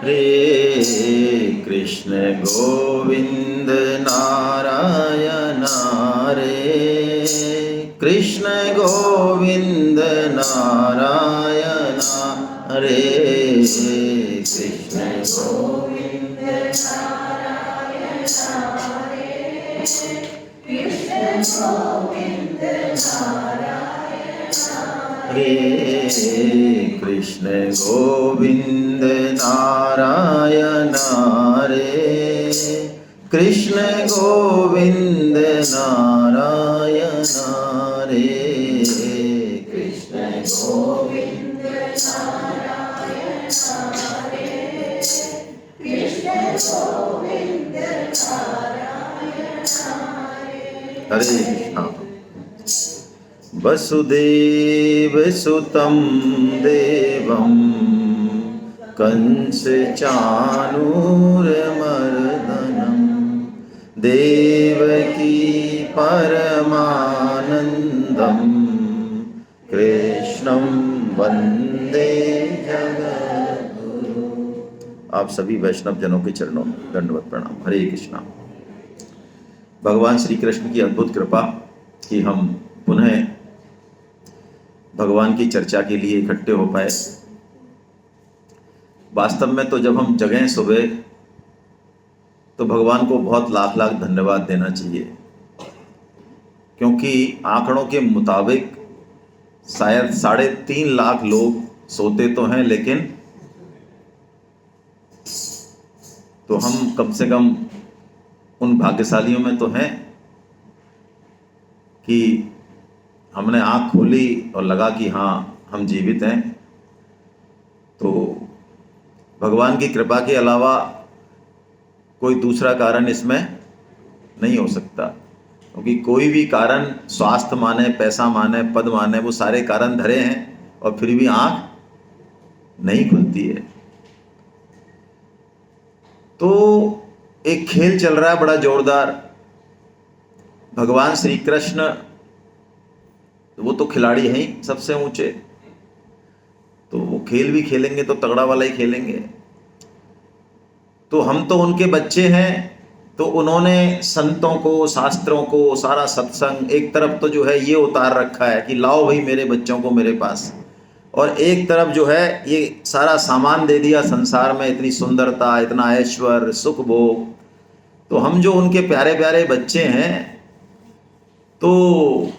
हरे कृष्ण गोविंद नारायण हरे कृष्ण गोविंद नारायण हरे कृष्ण गोविंद नारायण हरे कृष्ण गोविंद नारायण हरे कृष्ण गोविंद नारायण हरे कृष्ण गोविंद नारायण हरे कृष्ण गोविंद नारायण हरे कृष्ण गोविंद नारायण हरे। हरे कृष्णा। वसुदेव सुतं देवं कंस चाणूरमर्दनं देवकी परमानंदं कृष्णं वंदे जगद्गुरु। आप सभी वैष्णव जनों के चरणों में दंडवत प्रणाम। हरे कृष्णा। भगवान श्री कृष्ण की अद्भुत कृपा कि हम पुनः भगवान की चर्चा के लिए इकट्ठे हो पाए। वास्तव में तो जब हम जगें सुबह तो भगवान को बहुत लाख लाख धन्यवाद देना चाहिए, क्योंकि आंकड़ों के मुताबिक शायद 3.5 लाख लोग सोते तो हैं, लेकिन तो हम कम से कम उन भाग्यशालियों में तो हैं कि हमने आँख खोली और लगा कि हाँ हम जीवित हैं। तो भगवान की कृपा के अलावा कोई दूसरा कारण इसमें नहीं हो सकता, क्योंकि कोई भी कारण, स्वास्थ्य माने, पैसा माने, पद माने, वो सारे कारण धरे हैं और फिर भी आँख नहीं खुलती है। तो एक खेल चल रहा है बड़ा जोरदार। भगवान श्री कृष्ण वो तो खिलाड़ी हैं ही सबसे ऊंचे, तो वो खेल भी खेलेंगे तो तगड़ा वाला ही खेलेंगे। तो हम तो उनके बच्चे हैं, तो उन्होंने संतों को, शास्त्रों को, सारा सत्संग एक तरफ तो जो है ये उतार रखा है कि लाओ भाई मेरे बच्चों को मेरे पास, और एक तरफ जो है ये सारा सामान दे दिया संसार में, इतनी सुंदरता, इतना ऐश्वर्य, सुख भोग। तो हम जो उनके प्यारे प्यारे बच्चे हैं, तो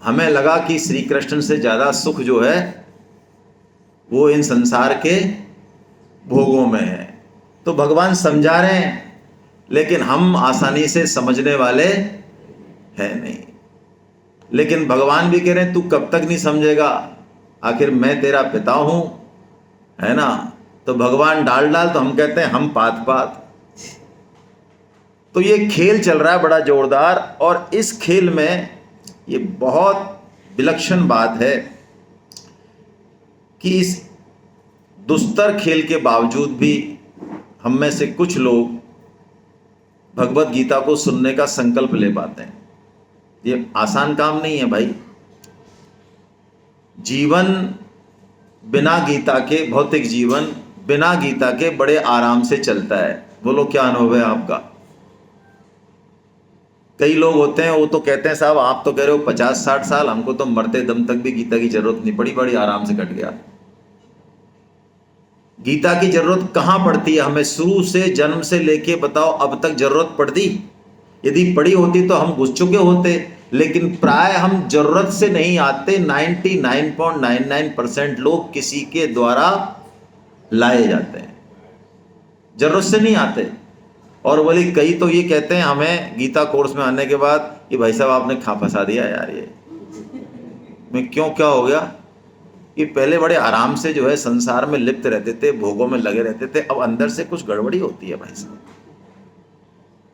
हमें लगा कि श्री कृष्ण से ज़्यादा सुख जो है वो इन संसार के भोगों में है। तो भगवान समझा रहे हैं, लेकिन हम आसानी से समझने वाले हैं नहीं। लेकिन भगवान भी कह रहे हैं तू कब तक नहीं समझेगा, आखिर मैं तेरा पिता हूं, है ना। तो भगवान डाल तो हम कहते हैं हम पात पात। तो ये खेल चल रहा है बड़ा जोरदार, और इस खेल में ये बहुत विलक्षण बात है कि इस दुस्तर खेल के बावजूद भी हम में से कुछ लोग भगवत गीता को सुनने का संकल्प ले पाते हैं। ये आसान काम नहीं है भाई। जीवन बिना गीता के, भौतिक जीवन बिना गीता के बड़े आराम से चलता है। बोलो क्या अनुभव है आपका? कई लोग होते हैं वो तो कहते हैं साहब आप तो कह रहे हो 50-60 साल, हमको तो मरते दम तक भी गीता की जरूरत नहीं पड़ी, बड़ी आराम से कट गया। गीता की जरूरत कहाँ पड़ती है हमें? शुरू से, जन्म से लेके बताओ अब तक जरूरत पड़ती? यदि पड़ी होती तो हम घुस चुके होते, लेकिन प्राय हम जरूरत से नहीं आते। 99.99% लोग किसी के द्वारा लाए जाते हैं, जरूरत से नहीं आते। और बोले कई तो ये कहते हैं हमें गीता कोर्स में आने के बाद कि भाई साहब आपने खा फंसा दिया यार, ये मैं क्यों, क्या हो गया? कि पहले बड़े आराम से जो है संसार में लिप्त रहते थे, भोगों में लगे रहते थे, अब अंदर से कुछ गड़बड़ी होती है भाई साहब।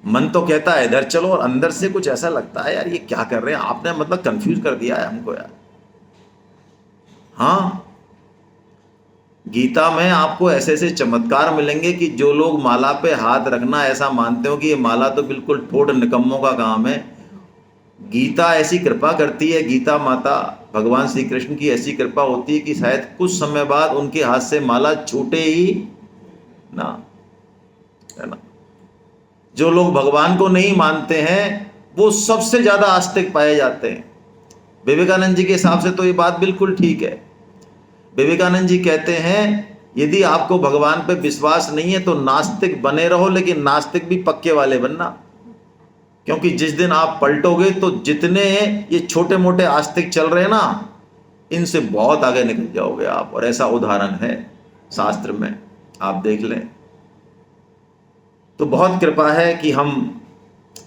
मन तो कहता है इधर चलो, और अंदर से कुछ ऐसा लगता है यार ये क्या कर रहे हैं आपने, मतलब कंफ्यूज कर दिया है हमको यार। हाँ, गीता में आपको ऐसे ऐसे चमत्कार मिलेंगे कि जो लोग माला पे हाथ रखना ऐसा मानते हो कि ये माला तो बिल्कुल ठोठ निकम्मों का काम है, गीता ऐसी कृपा करती है, गीता माता भगवान श्री कृष्ण की ऐसी कृपा होती है कि शायद कुछ समय बाद उनके हाथ से माला छूटे ही ना, है ना। जो लोग भगवान को नहीं मानते हैं वो सबसे ज्यादा आस्तिक पाए जाते हैं। विवेकानंद जी के हिसाब से तो ये बात बिल्कुल ठीक है। विवेकानंद जी कहते हैं यदि आपको भगवान पे विश्वास नहीं है तो नास्तिक बने रहो, लेकिन नास्तिक भी पक्के वाले बनना, क्योंकि जिस दिन आप पलटोगे तो जितने ये छोटे मोटे आस्तिक चल रहे हैं ना, इनसे बहुत आगे निकल जाओगे आप। और ऐसा उदाहरण है शास्त्र में, आप देख लें। तो बहुत कृपा है कि हम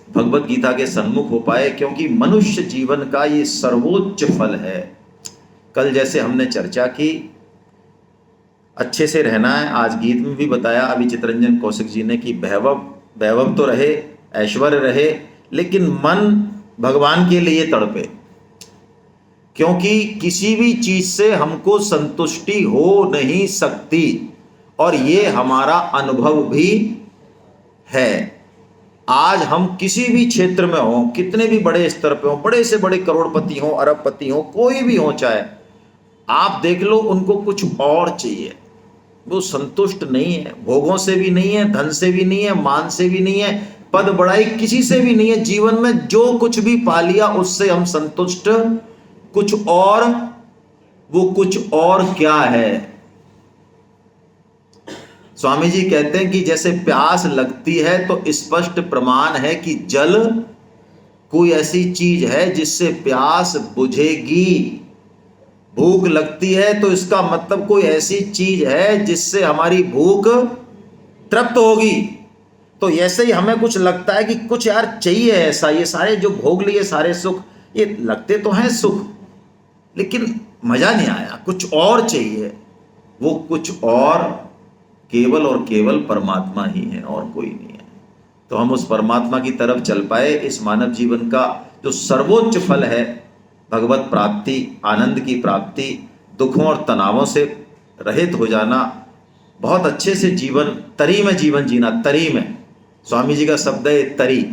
भगवत गीता के सन्मुख हो पाए, क्योंकि मनुष्य जीवन का ये सर्वोच्च फल है। कल जैसे हमने चर्चा की, अच्छे से रहना है। आज गीत में भी बताया अभी चितरंजन कौशिक जी ने कि वैभव तो रहे, ऐश्वर्य रहे, लेकिन मन भगवान के लिए तड़पे, क्योंकि किसी भी चीज से हमको संतुष्टि हो नहीं सकती, और ये हमारा अनुभव भी है। आज हम किसी भी क्षेत्र में हो, कितने भी बड़े स्तर पे हो, बड़े से बड़े करोड़पति हो, अरबपति हो, कोई भी हो, चाहे आप देख लो, उनको कुछ और चाहिए। वो संतुष्ट नहीं है, भोगों से भी नहीं है, धन से भी नहीं है, मान से भी नहीं है, पद बढ़ाई किसी से भी नहीं है। जीवन में जो कुछ भी पा लिया उससे हम संतुष्ट, कुछ और, वो कुछ और क्या है। स्वामी जी कहते हैं कि जैसे प्यास लगती है तो स्पष्ट प्रमाण है कि जल कोई ऐसी चीज है जिससे प्यास बुझेगी। भूख लगती है तो इसका मतलब कोई ऐसी चीज है जिससे हमारी भूख तृप्त होगी। तो ऐसे ही हमें कुछ लगता है कि कुछ यार चाहिए ऐसा, ये सारे जो भोग लिए सारे सुख, ये लगते तो हैं सुख, लेकिन मजा नहीं आया, कुछ और चाहिए। वो कुछ और केवल और केवल परमात्मा ही है, और कोई नहीं है। तो हम उस परमात्मा की तरफ चल पाए। इस मानव जीवन का जो सर्वोच्च फल है भगवत प्राप्ति, आनंद की प्राप्ति, दुखों और तनावों से रहित हो जाना, बहुत अच्छे से जीवन, तरी में जीवन जीना। तरी में स्वामी जी का शब्द है तरी,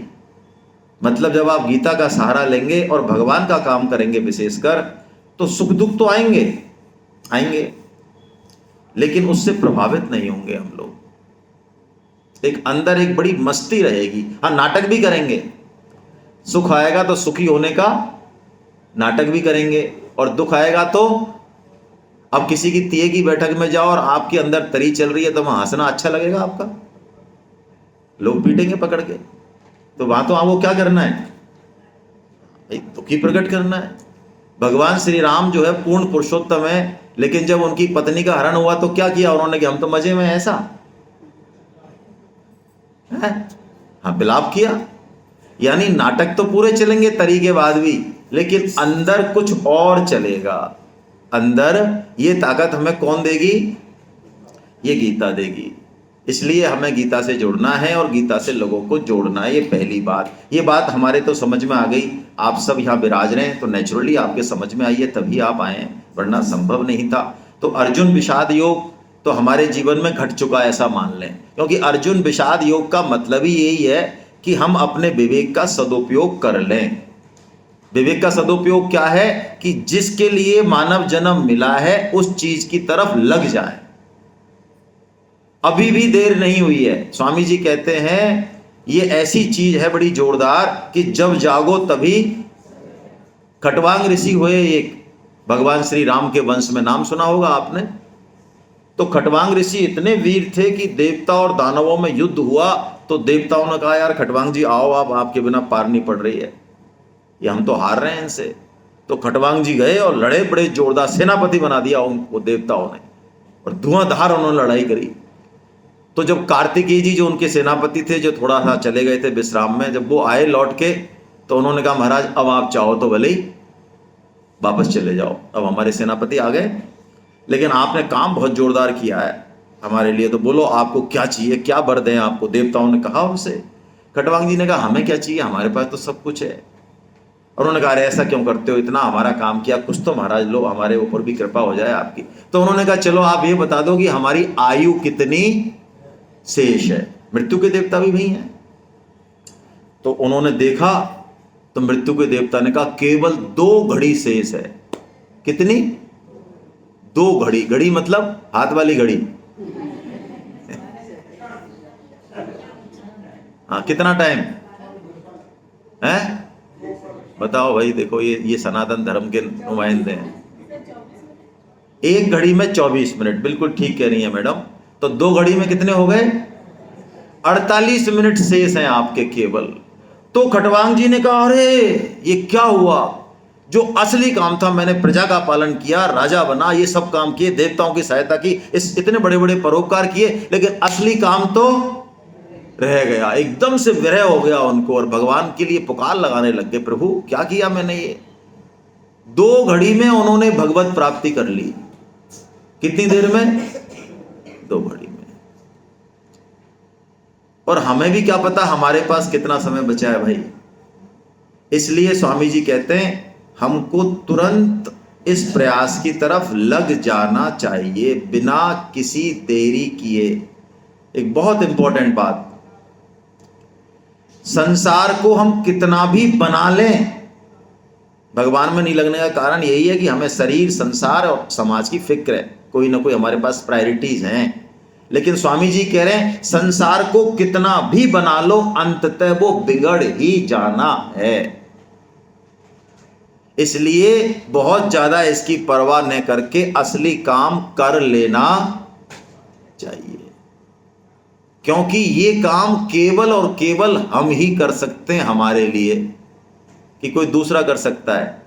मतलब जब आप गीता का सहारा लेंगे और भगवान का काम करेंगे विशेषकर, तो सुख दुख तो आएंगे आएंगे, लेकिन उससे प्रभावित नहीं होंगे हम लोग। एक अंदर एक बड़ी मस्ती रहेगी। हाँ, नाटक भी करेंगे, सुख आएगा तो सुखी होने का नाटक भी करेंगे, और दुख आएगा तो, अब किसी की तिये की बैठक में जाओ और आपके अंदर तरी चल रही है तो वहां हंसना अच्छा लगेगा आपका? लोग पीटेंगे पकड़ के। तो वहां तो आपको क्या करना है? दुखी प्रकट करना है। भगवान श्री राम जो है पूर्ण पुरुषोत्तम है, लेकिन जब उनकी पत्नी का हरण हुआ तो क्या किया उन्होंने कि हम तो मजे में, ऐसा है? हाँ, विलाप किया। यानी नाटक तो पूरे चलेंगे तरी के बाद भी, लेकिन अंदर कुछ और चलेगा। अंदर ये ताकत हमें कौन देगी? ये गीता देगी। इसलिए हमें गीता से जुड़ना है और गीता से लोगों को जोड़ना है। ये पहली बात। ये बात हमारे तो समझ में आ गई। आप सब यहाँ विराज रहे हैं तो नेचुरली आपके समझ में आई है, तभी आप आए हैं, वरना संभव नहीं था। तो अर्जुन विषाद योग तो हमारे जीवन में घट चुका, ऐसा मान लें, क्योंकि अर्जुन विषाद योग का मतलब ही यही है कि हम अपने विवेक का सदुपयोग कर लें। विवेक का सदुपयोग क्या है? कि जिसके लिए मानव जन्म मिला है उस चीज की तरफ लग जाए। अभी भी देर नहीं हुई है। स्वामी जी कहते हैं ये ऐसी चीज है बड़ी जोरदार कि जब जागो तभी। खटवांग ऋषि हुए एक, भगवान श्री राम के वंश में, नाम सुना होगा आपने। तो खटवांग ऋषि इतने वीर थे कि देवता और दानवों में युद्ध हुआ तो देवताओं ने कहा यार खटवांग जी आओ, आप, आपके बिना पार नहीं पड़ रही है, ये हम तो हार रहे हैं इनसे। तो खटवांग जी गए और लड़े, बड़े जोरदार, सेनापति बना दिया उनको देवताओं ने, और धुआंधार उन्होंने लड़ाई करी। तो जब कार्तिकेय जी जो उनके सेनापति थे, जो थोड़ा सा चले गए थे विश्राम में, जब वो आए लौट के, तो उन्होंने कहा महाराज अब आप चाहो तो भले ही वापस चले जाओ, अब हमारे सेनापति आ गए, लेकिन आपने काम बहुत जोरदार किया है हमारे लिए, तो बोलो आपको क्या चाहिए, क्या वर दें आपको। देवताओं ने कहा उनसे। खटवांग जी ने कहा हमें क्या चाहिए, हमारे पास तो सब कुछ है। और उन्होंने कहा अरे ऐसा क्यों करते हो, इतना हमारा काम किया, कुछ तो महाराज लो, हमारे ऊपर भी कृपा हो जाए आपकी। तो उन्होंने कहा चलो आप ये बता दो कि हमारी आयु कितनी शेष है। मृत्यु के देवता भी वही हैं। तो उन्होंने देखा तो मृत्यु के देवता ने कहा केवल 2 घड़ी शेष है। कितनी? 2 घड़ी। घड़ी मतलब हाथ वाली घड़ी हाँ, कितना टाइम है? बताओ भाई, देखो ये सनातन धर्म के नुमाइंदे हैं। 1 घड़ी में 24 मिनट, बिल्कुल ठीक कह रही है मैडम। तो 2 घड़ी में कितने हो गए? 48 मिनट शेष हैं आपके केवल। तो खटवांग जी ने कहा, अरे ये क्या हुआ? जो असली काम था, मैंने प्रजा का पालन किया, राजा बना, ये सब काम किए, देवताओं की सहायता की, इस इतने बड़े बड़े परोपकार किए, लेकिन असली काम तो रह गया। एकदम से विरह हो गया उनको और भगवान के लिए पुकार लगाने लग गए, प्रभु क्या किया मैंने ये? 2 घड़ी में उन्होंने भगवत प्राप्ति कर ली। कितनी देर में? 2 घड़ी में। और हमें भी क्या पता हमारे पास कितना समय बचा है भाई। इसलिए स्वामी जी कहते हैं हमको तुरंत इस प्रयास की तरफ लग जाना चाहिए बिना किसी देरी किए। एक बहुत इंपॉर्टेंट बात, संसार को हम कितना भी बना लें, भगवान में नहीं लगने का कारण यही है कि हमें शरीर, संसार और समाज की फिक्र है, कोई ना कोई हमारे पास प्रायोरिटीज हैं। लेकिन स्वामी जी कह रहे हैं संसार को कितना भी बना लो, अंततः वो बिगड़ ही जाना है। इसलिए बहुत ज्यादा इसकी परवाह न करके असली काम कर लेना चाहिए, क्योंकि ये काम केवल और केवल हम ही कर सकते हैं हमारे लिए, कि कोई दूसरा कर सकता है।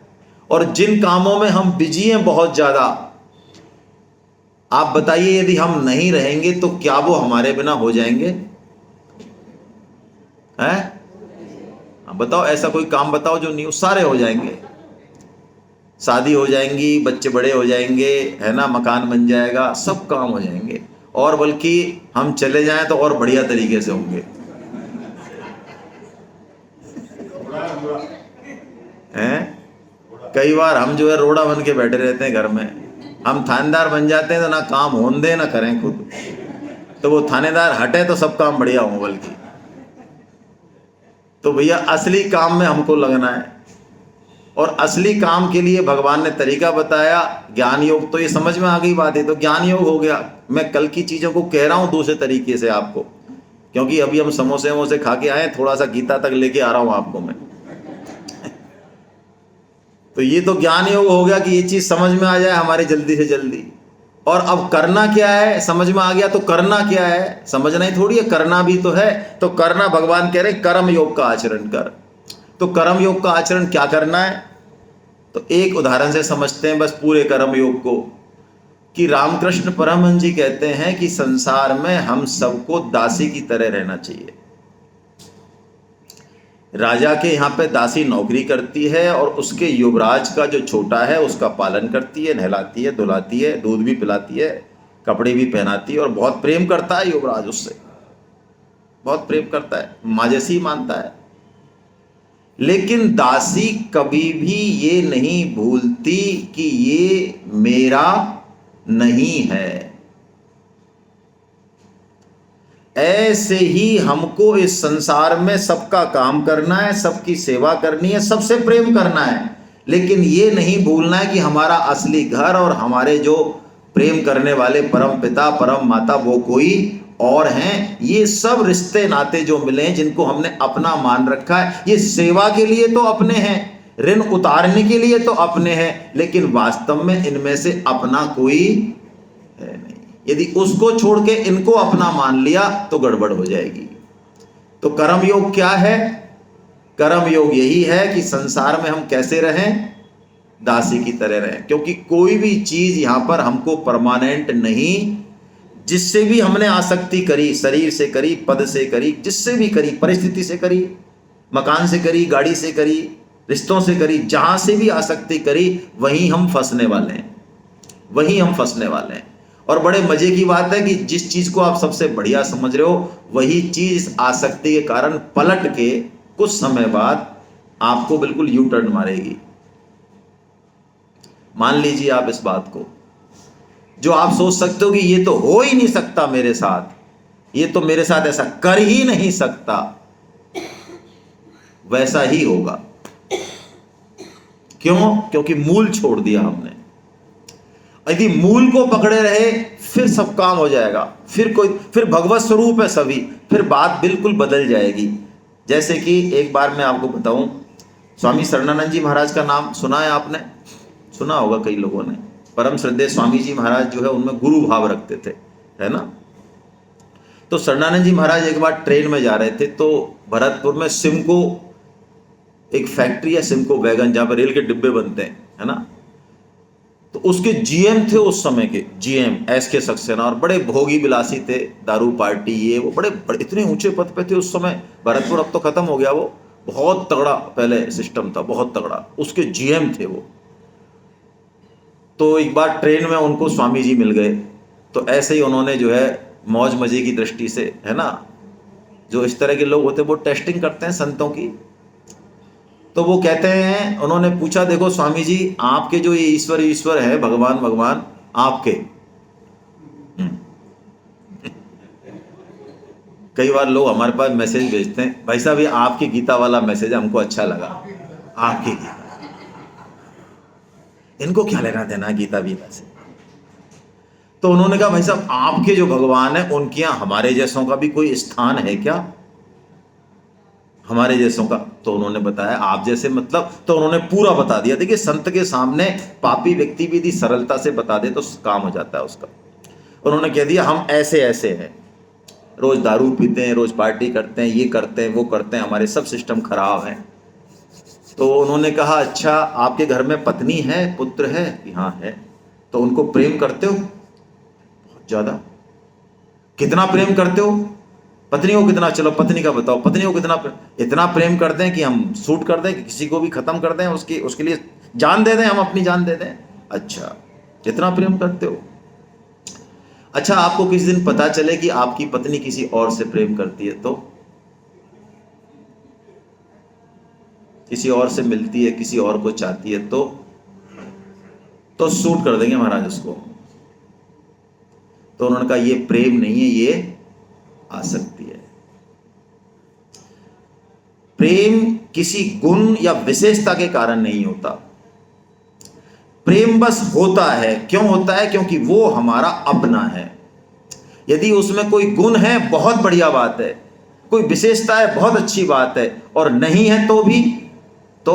और जिन कामों में हम बिजी हैं बहुत ज्यादा, आप बताइए यदि हम नहीं रहेंगे तो क्या वो हमारे बिना हो जाएंगे? हैं? बताओ, ऐसा कोई काम बताओ जो नहीं, सारे हो जाएंगे। शादी हो जाएंगी, बच्चे बड़े हो जाएंगे, है ना, मकान बन जाएगा, सब काम हो जाएंगे, और बल्कि हम चले जाएं तो और बढ़िया तरीके से होंगे। हैं? कई बार हम जो है रोड़ा बन के बैठे रहते हैं घर में। हम थानेदार बन जाते हैं तो ना काम होने दे ना करें खुद, तो वो थानेदार हटे तो सब काम बढ़िया हो बल्कि। तो भैया असली काम में हमको लगना है, और असली काम के लिए भगवान ने तरीका बताया, ज्ञान योग। तो ये समझ में आ गई बात है, तो ज्ञान योग हो गया। मैं कल की चीज़ों को कह रहा हूँ दूसरे तरीके से आपको, क्योंकि अभी हम समोसे वमोसे खा के आए, थोड़ा सा गीता तक लेके आ रहा हूँ आपको मैं। तो ये तो ज्ञान योग हो गया कि ये चीज़ समझ में आ जाए हमारे जल्दी से जल्दी। और अब करना क्या है, समझ में आ गया तो करना क्या है, समझना ही थोड़ी है, करना भी तो है। तो करना, भगवान कह रहे कर्म योग का आचरण कर। तो कर्म योग का आचरण क्या करना है, तो एक उदाहरण से समझते हैं बस पूरे कर्म योग को, कि रामकृष्ण परमहंस जी कहते हैं कि संसार में हम सबको दासी की तरह रहना चाहिए। राजा के यहाँ पे दासी नौकरी करती है और उसके युवराज का जो छोटा है उसका पालन करती है, नहलाती है, धुलाती है, दूध भी पिलाती है, कपड़े भी पहनाती है, और बहुत प्रेम करता है युवराज उससे, बहुत प्रेम करता है, माँ जैसी मानता है। लेकिन दासी कभी भी ये नहीं भूलती कि ये मेरा नहीं है। ऐसे ही हमको इस संसार में सबका काम करना है, सबकी सेवा करनी है, सबसे प्रेम करना है, लेकिन ये नहीं भूलना है कि हमारा असली घर और हमारे जो प्रेम करने वाले परम पिता परम माता वो कोई और हैं। ये सब रिश्ते नाते जो मिले हैं, जिनको हमने अपना मान रखा है, ये सेवा के लिए तो अपने हैं, ऋण उतारने के लिए तो अपने हैं, लेकिन वास्तव में इनमें से अपना कोई है नहीं। यदि उसको छोड़ के इनको अपना मान लिया तो गड़बड़ हो जाएगी। तो कर्म योग क्या है? कर्म योग यही है कि संसार में हम कैसे रहें, दासी की तरह रहें, क्योंकि कोई भी चीज यहां पर हमको परमानेंट नहीं। जिससे भी हमने आसक्ति करी, शरीर से करी, पद से करी, जिससे भी करी, परिस्थिति से करी, मकान से करी, गाड़ी से करी, रिश्तों से करी, जहां से भी आसक्ति करी, वहीं हम फंसने वाले हैं, वहीं हम फंसने वाले हैं। और बड़े मजे की बात है कि जिस चीज को आप सबसे बढ़िया समझ रहे हो, वही चीज आसक्ति के कारण पलट के कुछ समय बाद आपको बिल्कुल यू टर्न मारेगी। मान लीजिए आप इस बात को, जो आप सोच सकते हो कि ये तो हो ही नहीं सकता मेरे साथ, ये तो मेरे साथ ऐसा कर ही नहीं सकता, वैसा ही होगा। क्यों? क्योंकि मूल छोड़ दिया हमने। यदि मूल को पकड़े रहे फिर सब काम हो जाएगा, फिर भगवत स्वरूप है सभी, फिर बात बिल्कुल बदल जाएगी। जैसे कि एक बार मैं आपको बताऊं, स्वामी शरणानंद जी महाराज का नाम सुना है आपने? सुना होगा कई लोगों ने। परम श्रद्धेय स्वामी जी महाराज जो है उनमें गुरु भाव रखते थे, है ना। तो शरणानंद जी महाराज एक बार ट्रेन में जा रहे थे, तो भरतपुर में सिमको एक फैक्ट्री है, सिमको वैगन, जहाँ पर रेल के डिब्बे बनते हैं, है ना। तो उसके जीएम थे उस समय के, जीएम SK सक्सेना, और बड़े भोगी विलासी थे, दारू पार्टी ये वो, बड़े इतने ऊंचे पद पे थे उस समय। भरतपुर अब तो खत्म हो गया, वो बहुत तगड़ा पहले सिस्टम था, बहुत तगड़ा, उसके जीएम थे वो। तो एक बार ट्रेन में उनको स्वामी जी मिल गए, तो ऐसे ही उन्होंने जो है मौज मजे की दृष्टि से, है ना, जो इस तरह के लोग होते हैं वो टेस्टिंग करते हैं संतों की। तो वो कहते हैं, उन्होंने पूछा, देखो स्वामी जी, आपके जो ये ईश्वर ईश्वर है, भगवान भगवान आपके, कई बार लोग हमारे पास मैसेज भेजते हैं, भाई साहब ये आपकी गीता वाला मैसेज हमको अच्छा लगा, आपकी गीता, इनको क्या लेना देना गीता वीता से। तो उन्होंने कहा, भाई साहब आपके जो भगवान है उनके यहाँ हमारे जैसों का भी कोई स्थान है क्या, हमारे जैसों का? तो उन्होंने बताया, आप जैसे मतलब, तो उन्होंने पूरा बता दिया। देखिए संत के सामने पापी व्यक्ति भी यदि सरलता से बता दे तो काम हो जाता है उसका। उन्होंने कह दिया, हम ऐसे ऐसे हैं, रोज दारू पीते हैं, रोज पार्टी करते हैं, ये करते हैं वो करते हैं, हमारे सब सिस्टम खराब है। तो उन्होंने कहा, अच्छा आपके घर में पत्नी है, पुत्र है? कि हाँ है। तो उनको प्रेम करते हो? बहुत ज्यादा। कितना प्रेम करते हो? पत्नी को कितना? चलो पत्नी का बताओ, पत्नी को कितना? इतना प्रेम करते हैं कि हम शूट कर दें, कि किसी को भी खत्म कर दें, उसके लिए जान दे दें, हम अपनी जान दे दें। अच्छा, इतना प्रेम करते हो। अच्छा, आपको किसी दिन पता चले कि आपकी पत्नी किसी और से प्रेम करती है, तो किसी और से मिलती है, किसी और को चाहती है, तो शूट कर देंगे महाराज उसको। तो उन्होंने कहा, ये प्रेम नहीं है, ये आसक्ति है। प्रेम किसी गुण या विशेषता के कारण नहीं होता, प्रेम बस होता है। क्यों होता है? क्योंकि वो हमारा अपना है। यदि उसमें कोई गुण है, बहुत बढ़िया बात है, कोई विशेषता है, बहुत अच्छी बात है, और नहीं है तो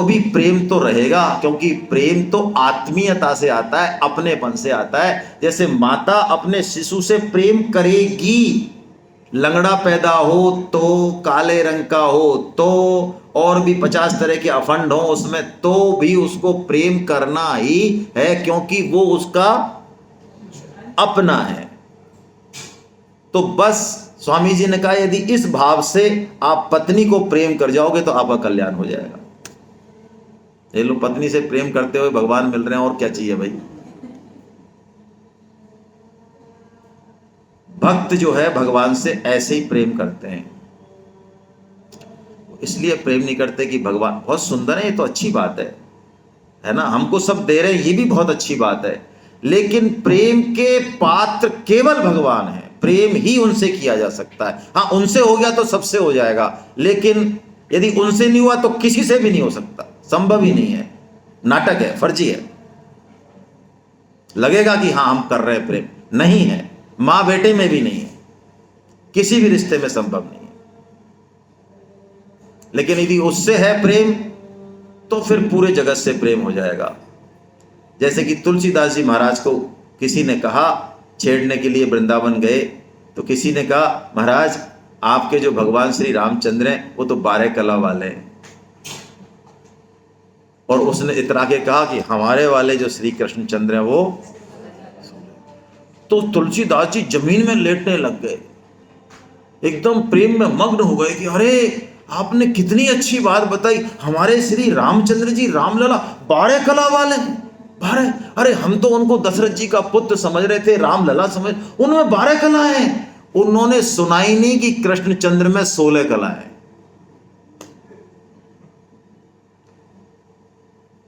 भी प्रेम तो रहेगा, क्योंकि प्रेम तो आत्मीयता से आता है, अपनेपन से आता है। जैसे माता अपने शिशु से प्रेम करेगी, लंगड़ा पैदा हो तो, काले रंग का हो तो, और भी 50 तरह के अफंड हो उसमें, तो भी उसको प्रेम करना ही है, क्योंकि वो उसका अपना है। तो बस स्वामी जी ने कहा, यदि इस भाव से आप पत्नी को प्रेम कर जाओगे तो आपका कल्याण हो जाएगा। ये लोग पत्नी से प्रेम करते हुए भगवान मिल रहे हैं, और क्या चाहिए भाई। भक्त जो है भगवान से ऐसे ही प्रेम करते हैं, इसलिए प्रेम नहीं करते कि भगवान बहुत सुंदर है, ये तो अच्छी बात है ना, हमको सब दे रहे हैं, ये भी बहुत अच्छी बात है, लेकिन प्रेम के पात्र केवल भगवान है, प्रेम ही उनसे किया जा सकता है। हाँ, उनसे हो गया तो सबसे हो जाएगा, लेकिन यदि उनसे नहीं हुआ तो किसी से भी नहीं हो सकता, संभव ही नहीं है, नाटक है, फर्जी है। लगेगा कि हाँ हम कर रहे हैं प्रेम, नहीं है। मां बेटे में भी नहीं है, किसी भी रिश्ते में संभव नहीं है। लेकिन यदि उससे है प्रेम तो फिर पूरे जगत से प्रेम हो जाएगा। जैसे कि तुलसीदास जी महाराज को किसी ने कहा, छेड़ने के लिए वृंदावन गए, तो किसी ने कहा, महाराज आपके जो भगवान श्री रामचंद्र हैं वो तो 12 कला वाले हैं, और उसने इतरा के कहा कि हमारे वाले जो श्री कृष्णचंद्र हैं वो। तो तुलसीदास जी जमीन में लेटने लग गए, एकदम प्रेम में मग्न हो गए कि अरे आपने कितनी अच्छी बात बताई, हमारे श्री रामचंद्र जी रामलला 12 कला वाले हैं। 12, अरे हम तो उनको दशरथ जी का पुत्र समझ रहे थे, रामलला समझ, उनमें 12 कला है। उन्होंने सुना ही नहीं कि कृष्णचंद्र में 16 कला है।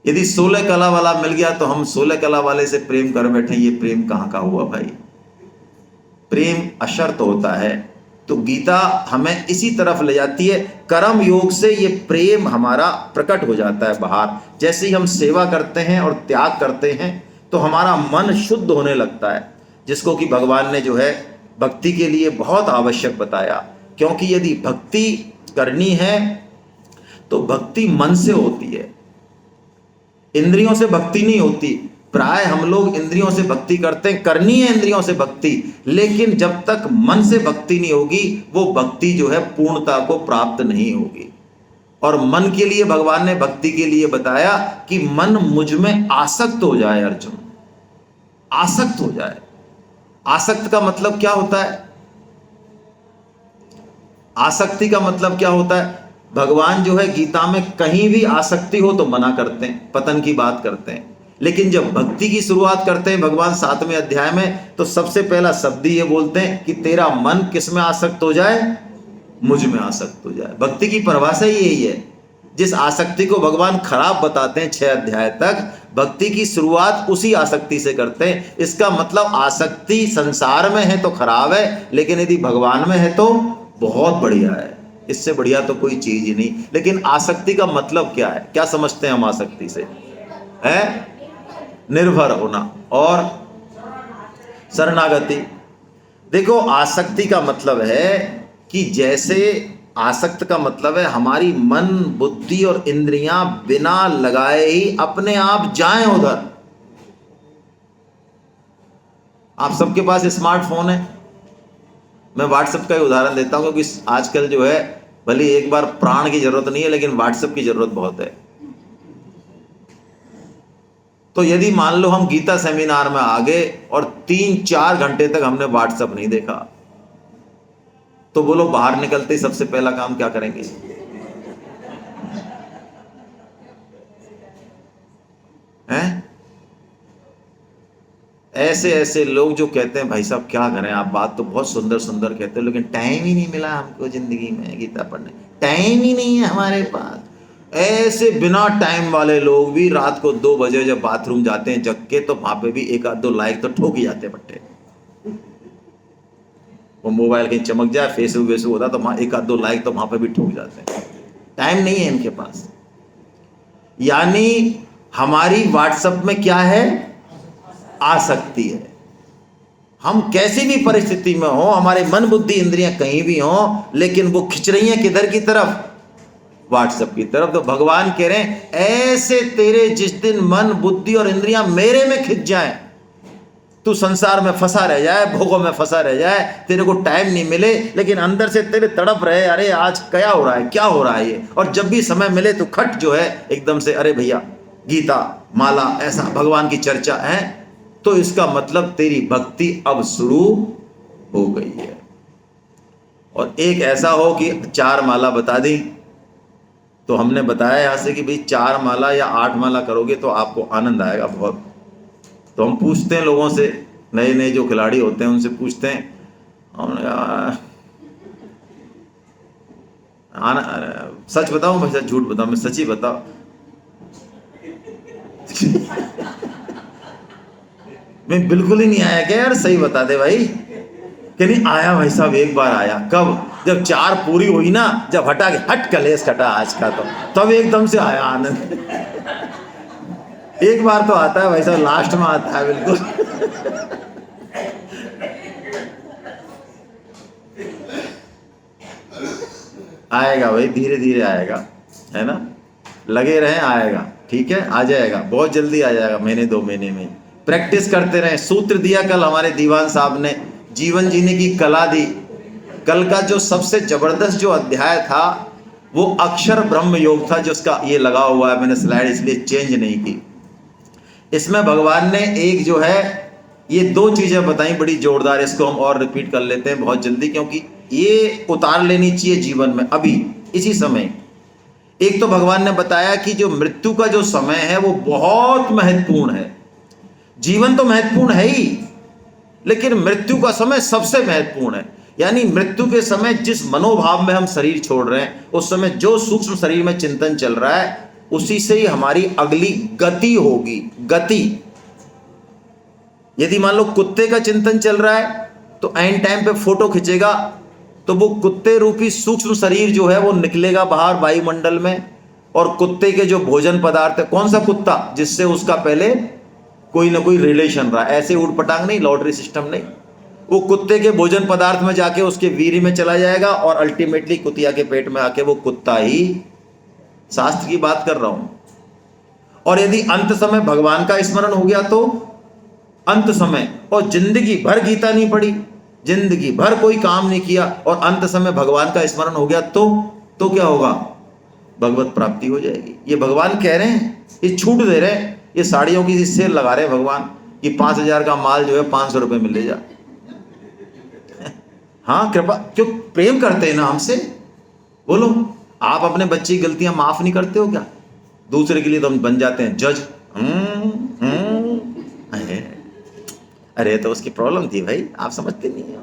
यदि 16 कला वाला मिल गया तो हम 16 कला वाले से प्रेम कर बैठे, ये प्रेम कहां का हुआ भाई। प्रेम अशर्त होता है। तो गीता हमें इसी तरफ ले जाती है, कर्म योग से ये प्रेम हमारा प्रकट हो जाता है बाहर। जैसे ही हम सेवा करते हैं और त्याग करते हैं तो हमारा मन शुद्ध होने लगता है, जिसको कि भगवान ने जो है भक्ति के लिए बहुत आवश्यक बताया। क्योंकि यदि भक्ति करनी है तो भक्ति मन से होती है, इंद्रियों से भक्ति नहीं होती। प्राय हम लोग इंद्रियों से भक्ति करते हैं, करनी है इंद्रियों से भक्ति, लेकिन जब तक मन से भक्ति नहीं होगी वो भक्ति जो है पूर्णता को प्राप्त नहीं होगी। और मन के लिए भगवान ने भक्ति के लिए बताया कि मन मुझ में आसक्त हो जाए। अर्जुन, आसक्त हो जाए। आसक्त का मतलब क्या होता है? आसक्ति का मतलब क्या होता है? भगवान जो है गीता में कहीं भी आसक्ति हो तो मना करते हैं, पतन की बात करते हैं। लेकिन जब भक्ति की शुरुआत करते हैं भगवान 7वें अध्याय में, तो सबसे पहला शब्द ये बोलते हैं कि तेरा मन किस में आसक्त हो जाए? मुझ में आसक्त हो जाए। भक्ति की परिभाषा ही यही है। जिस आसक्ति को भगवान खराब बताते हैं 6 अध्याय तक, भक्ति की शुरुआत उसी आसक्ति से करते हैं। इसका मतलब आसक्ति संसार में है तो खराब है, लेकिन यदि भगवान में है तो बहुत बढ़िया है। इससे बढ़िया तो कोई चीज ही नहीं। लेकिन आसक्ति का मतलब क्या है? क्या समझते हैं हम आसक्ति से? है निर्भर होना और शरणागति। देखो, आसक्ति का मतलब है कि जैसे आसक्त का मतलब है हमारी मन, बुद्धि और इंद्रियां बिना लगाए ही अपने आप जाएं उधर। आप सबके पास स्मार्टफोन है। मैं व्हाट्सएप का ही उदाहरण देता हूं, क्योंकि आजकल जो है भले एक बार प्राण की जरूरत नहीं है, लेकिन व्हाट्सएप की जरूरत बहुत है। तो यदि मान लो हम गीता सेमिनार में आ गए और 3-4 घंटे तक हमने व्हाट्सएप नहीं देखा, तो बोलो बाहर निकलते ही सबसे पहला काम क्या करेंगे? हैं? ऐसे ऐसे लोग जो कहते हैं भाई साहब क्या करें, आप बात तो बहुत सुंदर सुंदर कहते हो, लेकिन टाइम ही नहीं मिला हमको जिंदगी में गीता पढ़ने, टाइम ही नहीं है हमारे पास। ऐसे बिना टाइम वाले लोग भी रात को 2 बजे जब बाथरूम जाते हैं जग के, तो वहां पे भी 1-2 लाइक तो ठोक ही जाते हैं बट्टे। वो मोबाइल कहीं चमक जाए, फेसबुक वेसबुक होता तो वहां 1-2 लाइक तो वहां पे भी ठोक जाते हैं। टाइम नहीं है इनके पास। यानी हमारी व्हाट्सएप में क्या है? आसक्ति है। हम कैसी भी परिस्थिति में हो, हमारे मन, बुद्धि, इंद्रियां कहीं भी हो, लेकिन वो खिंच रही हैं किधर की तरफ? व्हाट्सएप की तरफ। तो भगवान कह रहे हैं ऐसे तेरे जिस दिन मन, बुद्धि और इंद्रियां मेरे में खिंच जाएं, तू संसार में फंसा रह जाए, भोगों में फंसा रह जाए, तेरे को टाइम नहीं मिले, लेकिन अंदर से तेरे तड़प रहे, अरे आज क्या हो रहा है, क्या हो रहा है ये। और जब भी समय मिले तो खट जो है एकदम से, अरे भैया गीता माला, ऐसा भगवान की चर्चा है, तो इसका मतलब तेरी भक्ति अब शुरू हो गई है। और एक ऐसा हो कि 4 माला बता दी, तो हमने बताया यहां से कि भाई 4 माला या 8 माला करोगे तो आपको आनंद आएगा बहुत। तो हम पूछते हैं लोगों से, नए नए जो खिलाड़ी होते हैं उनसे पूछते हैं, सच बताऊं भाई, झूठ बताऊं? मैं सच ही बताऊं। मैं बिल्कुल ही नहीं आया क्या यार? सही बता दे भाई। कि नहीं आया भाई साहब, एक बार आया। कब? जब 4 पूरी हुई ना, जब हटा के हट कलेश कटा आज का, तो तब एकदम से आया आनंद। एक बार तो आता है भाई साहब, लास्ट में आता है बिल्कुल। आएगा भाई, धीरे धीरे आएगा, है ना? लगे रहें, आएगा। ठीक है, आ जाएगा, बहुत जल्दी आ जाएगा, महीने 2 महीने में। प्रैक्टिस करते रहें। सूत्र दिया कल हमारे दीवान साहब ने, जीवन जीने की कला दी। कल का जो सबसे जबरदस्त जो अध्याय था वो अक्षर ब्रह्म योग था, जिसका ये लगा हुआ है, मैंने स्लाइड इसलिए चेंज नहीं की। इसमें भगवान ने एक जो है ये 2 चीजें बताई बड़ी जोरदार, इसको हम और रिपीट कर लेते हैं बहुत जल्दी, क्योंकि ये उतार लेनी चाहिए जीवन में अभी इसी समय। एक तो भगवान ने बताया कि जो मृत्यु का जो समय है वो बहुत महत्वपूर्ण है। जीवन तो महत्वपूर्ण है ही, लेकिन मृत्यु का समय सबसे महत्वपूर्ण है। यानी मृत्यु के समय जिस मनोभाव में हम शरीर छोड़ रहे हैं, उस समय जो सूक्ष्म शरीर में चिंतन चल रहा है, उसी से ही हमारी अगली गति होगी। गति, यदि मान लो कुत्ते का चिंतन चल रहा है तो एंड टाइम पे फोटो खींचेगा, तो वो कुत्ते रूपी सूक्ष्म शरीर जो है वो निकलेगा बाहर वायुमंडल में, और कुत्ते के जो भोजन पदार्थ है, कौन सा कुत्ता? जिससे उसका पहले कोई ना कोई रिलेशन रहा, ऐसे उठ पटांग नहीं, लॉटरी सिस्टम नहीं। वो कुत्ते के भोजन पदार्थ में जाके उसके वीर्य में चला जाएगा और अल्टीमेटली कुतिया के पेट में आके वो कुत्ता ही, शास्त्र की बात कर रहा हूं। और यदि अंत समय भगवान का स्मरण हो गया तो अंत समय, और जिंदगी भर गीता नहीं पढ़ी, जिंदगी भर कोई काम नहीं किया और अंत समय भगवान का स्मरण हो गया तो क्या होगा? भगवत प्राप्ति हो जाएगी। ये भगवान कह रहे हैं, ये छूट दे रहे हैं, ये साड़ियों की सेल लगा रहे हैं भगवान कि 5,000 का माल जो है 500 रुपये में ले जा। हाँ, कृपा, क्यों प्रेम करते हैं ना हमसे। बोलो, आप अपने बच्चे की गलतियां माफ नहीं करते हो क्या? दूसरे के लिए तो हम बन जाते हैं जज। अरे तो उसकी प्रॉब्लम थी भाई, आप समझते नहीं हो,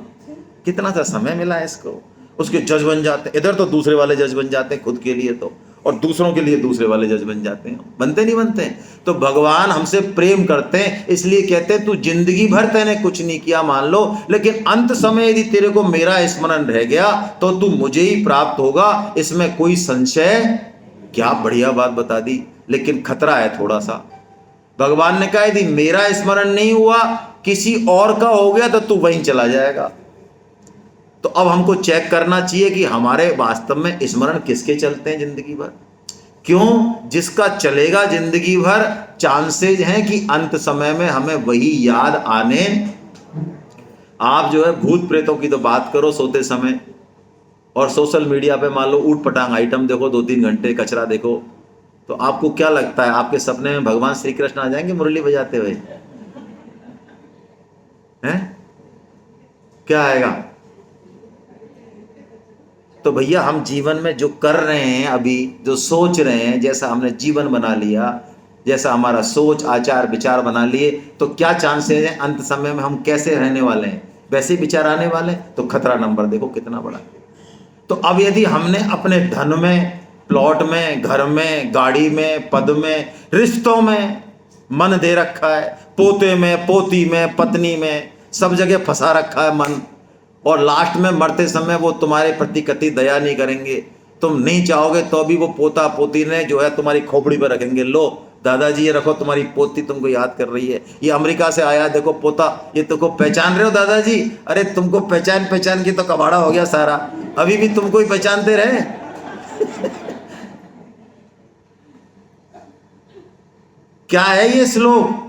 कितना सा समय मिला है इसको, उसके जज बन जाते हैं। इधर तो दूसरे वाले जज बन जाते हैं खुद के लिए तो, और दूसरों के लिए दूसरे वाले जज बन जाते हैं। बनते नहीं बनते? तो भगवान हमसे प्रेम करते हैं, इसलिए कहते हैं तू जिंदगी भर तेने कुछ नहीं किया मान लो, लेकिन अंत समय यदि तेरे को मेरा स्मरण रह गया तो तू मुझे ही प्राप्त होगा, इसमें कोई संशय। क्या बढ़िया बात बता दी, लेकिन खतरा है थोड़ा सा। भगवान ने कहा यदि मेरा स्मरण नहीं हुआ, किसी और का हो गया तो तू वहीं चला जाएगा। तो अब हमको चेक करना चाहिए कि हमारे वास्तव में स्मरण किसके चलते हैं जिंदगी भर। क्यों? जिसका चलेगा जिंदगी भर, चांसेज हैं कि अंत समय में हमें वही याद आने। आप जो है भूत प्रेतों की तो बात करो सोते समय, और सोशल मीडिया पे मान लो ऊट पटांग आइटम देखो 2-3 घंटे, कचरा देखो, तो आपको क्या लगता है आपके सपने में भगवान श्री कृष्ण आ जाएंगे मुरली बजाते हुए? हैं? क्या आएगा? तो भैया हम जीवन में जो कर रहे हैं, अभी जो सोच रहे हैं, जैसा हमने जीवन बना लिया, जैसा हमारा सोच आचार विचार बना लिए, तो क्या चांसेस हैं अंत समय में हम कैसे रहने वाले हैं, वैसे विचार आने वाले हैं। तो खतरा नंबर देखो कितना बड़ा। तो अब यदि हमने अपने धन में, प्लॉट में, घर में, गाड़ी में, पद में, रिश्तों में मन दे रखा है, पोते में, पोती में, पत्नी में, सब जगह फंसा रखा है मन, और लास्ट में मरते समय वो तुम्हारे प्रति कति दया नहीं करेंगे, तुम नहीं चाहोगे तो भी वो पोता पोती ने जो है तुम्हारी खोपड़ी पर रखेंगे, लो दादाजी ये रखो, तुम्हारी पोती तुमको याद कर रही है, ये अमेरिका से आया देखो पोता, ये तुमको पहचान रहे हो दादाजी? अरे तुमको पहचान की तो कबाड़ा हो गया सारा, अभी भी तुमको ही पहचानते रहे। क्या है ये श्लोक?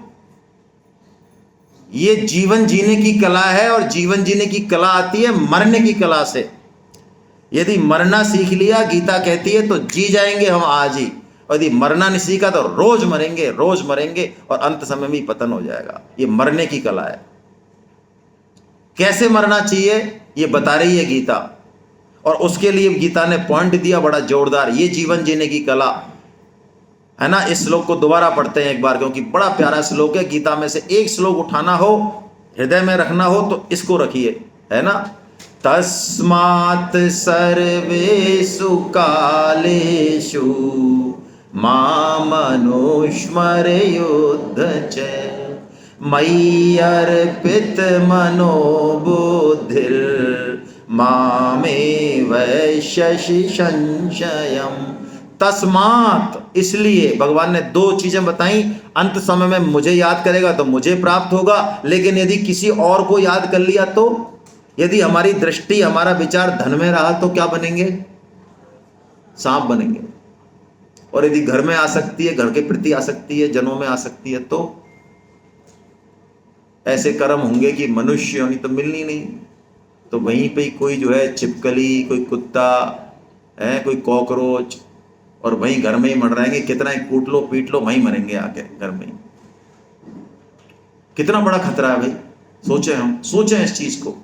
ये जीवन जीने की कला है, और जीवन जीने की कला आती है मरने की कला से। यदि मरना सीख लिया, गीता कहती है, तो जी जाएंगे हम आज ही, और यदि मरना नहीं सीखा तो रोज मरेंगे और अंत समय में पतन हो जाएगा। ये मरने की कला है। कैसे मरना चाहिए ये बता रही है गीता, और उसके लिए गीता ने पॉइंट दिया बड़ा जोरदार, ये जीवन जीने की कला है ना। इस श्लोक को दोबारा पढ़ते हैं एक बार, क्योंकि बड़ा प्यारा श्लोक है। गीता में से एक श्लोक उठाना हो, हृदय में रखना हो, तो इसको रखिए, है ना। तस्मात् सर्वेषु कालेषु मामनुस्मरेयुध्य मयि अर्पित मनो बुद्धिर् मामेव शशि संशयम्। तस्मात्, इसलिए भगवान ने 2 चीजें बताई। अंत समय में मुझे याद करेगा तो मुझे प्राप्त होगा, लेकिन यदि किसी और को याद कर लिया तो, यदि हमारी दृष्टि, हमारा विचार धन में रहा तो क्या बनेंगे? सांप बनेंगे। और यदि घर में आ सकती है, घर के प्रति आ सकती है, जनों में आ सकती है, तो ऐसे कर्म होंगे कि मनुष्य योनि तो मिलनी नहीं। तो वहीं पे कोई जो है छिपकली, कोई कुत्ता है, कोई कॉकरोच, और वहीं घर में ही मर रहेंगे। कितना ही कूट लो पीट लो, वहीं मरेंगे आके घर में ही। कितना बड़ा खतरा है भाई, सोचें इस चीज को।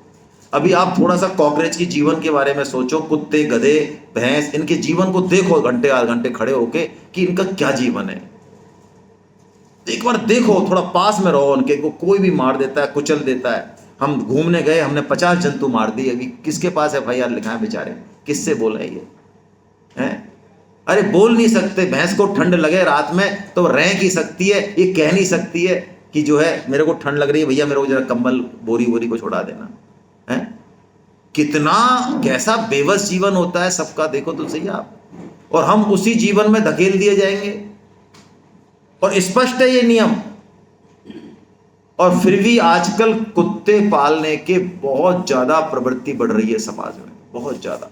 अभी आप थोड़ा सा कॉकरोच की जीवन के बारे में सोचो, कुत्ते, गधे, भैंस, इनके जीवन को देखो घंटे 8 घंटे खड़े होके कि इनका क्या जीवन है। एक बार देखो, थोड़ा पास में रहो उनके, को कोई भी मार देता है, कुचल देता है। हम घूमने गए, हमने 50 जंतु मार दिए, अभी किसके पास FIR लिखा है बेचारे, किससे बोले ये हैं? अरे बोल नहीं सकते। भैंस को ठंड लगे रात में तो रह की सकती है, ये कह नहीं सकती है कि जो है मेरे को ठंड लग रही है भैया, मेरे को जरा कंबल बोरी को छोड़ा देना है। कितना कैसा बेबस जीवन होता है सबका, देखो तो सही आप। और हम उसी जीवन में धकेल दिए जाएंगे। और स्पष्ट है ये नियम, और फिर भी आजकल कुत्ते पालने के बहुत ज्यादा प्रवृत्ति बढ़ रही है समाज में, बहुत ज्यादा।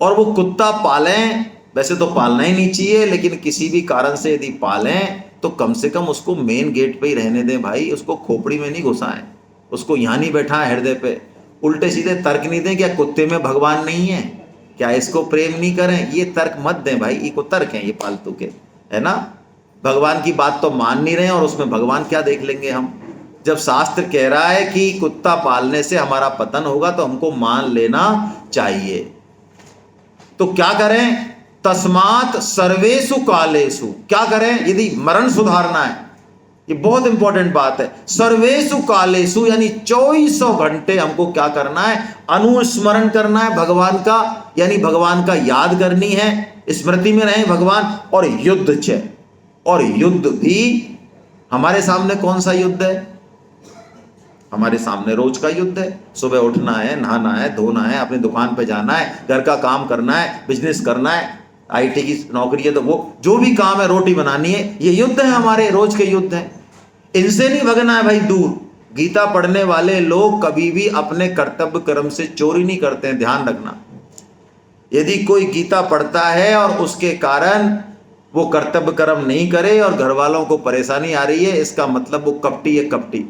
और वो कुत्ता पालें, वैसे तो पालना ही नहीं चाहिए, लेकिन किसी भी कारण से यदि पालें तो कम से कम उसको मेन गेट पे ही रहने दें भाई, उसको खोपड़ी में नहीं घुसाएं, उसको यहां नहीं बैठाएं हृदय पे। उल्टे सीधे तर्क नहीं दें क्या कुत्ते में भगवान नहीं है, क्या इसको प्रेम नहीं करें, ये तर्क मत दें भाई, ये को तर्क हैं ये फालतू के, है ना। भगवान की बात तो मान नहीं रहे और उसमें भगवान क्या देख लेंगे हम। जब शास्त्र कह रहा है कि कुत्ता पालने से हमारा पतन होगा तो हमको मान लेना चाहिए। तो क्या करें, तस्मात सर्वेषु कालेषु, क्या करें यदि मरण सुधारना है, ये बहुत इंपॉर्टेंट बात है। सर्वेषु कालेषु यानी 2400 घंटे हमको क्या करना है, अनुस्मरण करना है भगवान का, यानी भगवान का याद करनी है, स्मृति में रहे भगवान। और युद्ध च, और युद्ध भी हमारे सामने कौन सा युद्ध है, हमारे सामने रोज का युद्ध है। सुबह उठना है, नहाना है, धोना है, अपनी दुकान पे जाना है, घर का काम करना है, बिजनेस करना है, आईटी की नौकरी है तो वो जो भी काम है, रोटी बनानी है, ये युद्ध है, हमारे रोज के युद्ध है। इनसे नहीं भगना है भाई दूर। गीता पढ़ने वाले लोग कभी भी अपने कर्तव्य कर्म से चोरी नहीं करते हैं, ध्यान रखना। यदि कोई गीता पढ़ता है और उसके कारण वो कर्तव्य कर्म नहीं करे और घर वालों को परेशानी आ रही है, इसका मतलब वो कपटी है, कपटी,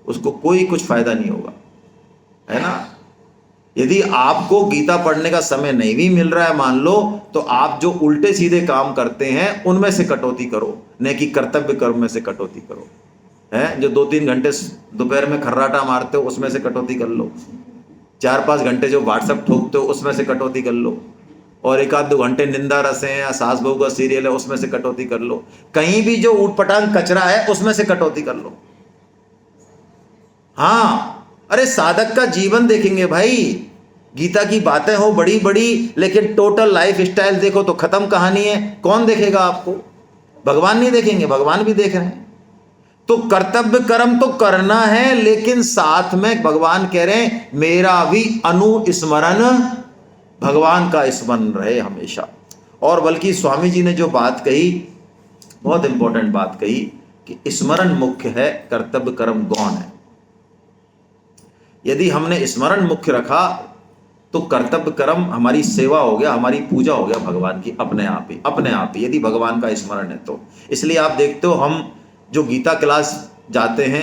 उसको कोई कुछ फायदा नहीं होगा, है ना। यदि आपको गीता पढ़ने का समय नहीं भी मिल रहा है मान लो, तो आप जो उल्टे सीधे काम करते हैं उनमें से कटौती करो, न कि कर्तव्य कर्म में से कटौती करो। है जो 2-3 घंटे दोपहर में खर्राटा मारते हो उसमें से कटौती कर लो, 4-5 घंटे जो व्हाट्सएप ठोकते हो उसमें से कटौती कर लो, और 1-2 घंटे निंदा रसे या सास बहू का सीरियल है उसमें से कटौती कर लो, कहीं भी जो ऊटपटांग कचरा है उसमें से कटौती कर लो। हाँ, अरे साधक का जीवन देखेंगे भाई, गीता की बातें हो बड़ी बड़ी, लेकिन टोटल लाइफ स्टाइल देखो तो खत्म कहानी है। कौन देखेगा आपको, भगवान नहीं देखेंगे, भगवान भी देख रहे हैं। तो कर्तव्य कर्म तो करना है, लेकिन साथ में भगवान कह रहे हैं मेरा भी अनुस्मरण, भगवान का स्मरण रहे हमेशा। और बल्कि स्वामी जी ने जो बात कही, बहुत इंपॉर्टेंट बात कही कि स्मरण मुख्य है, कर्तव्य कर्म गौण है। यदि हमने स्मरण मुख्य रखा तो कर्तव्य कर्म हमारी सेवा हो गया, हमारी पूजा हो गया भगवान की, अपने आप ही, अपने आप ही, यदि भगवान का स्मरण है तो। इसलिए आप देखते हो हम जो गीता क्लास जाते हैं,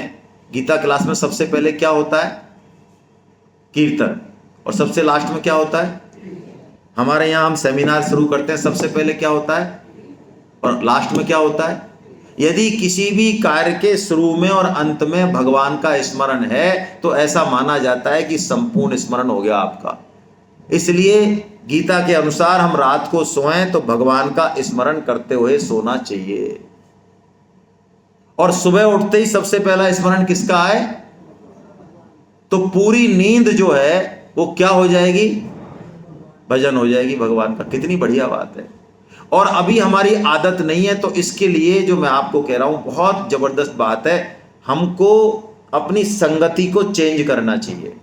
गीता क्लास में सबसे पहले क्या होता है, कीर्तन, और सबसे लास्ट में क्या होता है, हमारे यहाँ हम सेमिनार शुरू करते हैं, सबसे पहले क्या होता है और लास्ट में क्या होता है। यदि किसी भी कार्य के शुरू में और अंत में भगवान का स्मरण है तो ऐसा माना जाता है कि संपूर्ण स्मरण हो गया आपका। इसलिए गीता के अनुसार हम रात को सोएं तो भगवान का स्मरण करते हुए सोना चाहिए, और सुबह उठते ही सबसे पहला स्मरण किसका है, तो पूरी नींद जो है वो क्या हो जाएगी, भजन हो जाएगी भगवान का। कितनी बढ़िया बात है। और अभी हमारी आदत नहीं है, तो इसके लिए जो मैं आपको कह रहा हूं बहुत जबरदस्त बात है, हमको अपनी संगति को चेंज करना चाहिए।